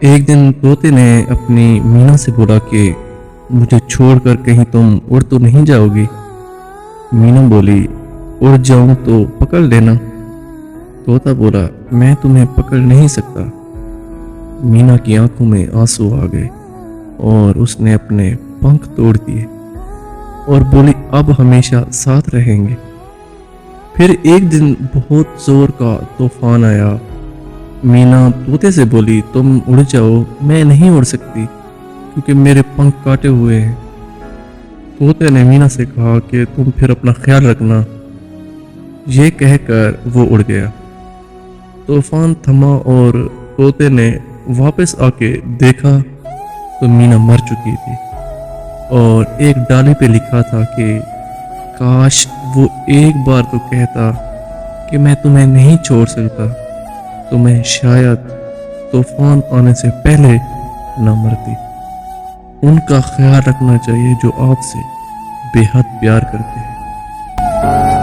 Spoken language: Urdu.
ایک دن طوطے نے اپنی مینا سے بولا کہ مجھے چھوڑ کر کہیں تم اڑ تو نہیں جاؤ گی؟ مینا بولی اڑ جاؤں تو پکڑ لینا۔ طوطا بولا میں تمہیں پکڑ نہیں سکتا۔ مینا کی آنکھوں میں آنسو آ گئے اور اس نے اپنے پنکھ توڑ دیے اور بولی اب ہمیشہ ساتھ رہیں گے۔ پھر ایک دن بہت زور کا طوفان آیا۔ مینا طوطے سے بولی تم اڑ جاؤ، میں نہیں اڑ سکتی کیونکہ میرے پنکھ کاٹے ہوئے ہیں۔ طوطے نے مینا سے کہا کہ تم پھر اپنا خیال رکھنا۔ یہ کہہ کر وہ اڑ گیا۔ طوفان تھما اور طوطے نے واپس آ کے دیکھا تو مینا مر چکی تھی اور ایک ڈالی پہ لکھا تھا کہ کاش وہ ایک بار تو کہتا کہ میں تمہیں نہیں چھوڑ سکتا تو میں شاید طوفان آنے سے پہلے نہ مرتی۔ ان کا خیال رکھنا چاہیے جو آپ سے بے حد پیار کرتے ہیں۔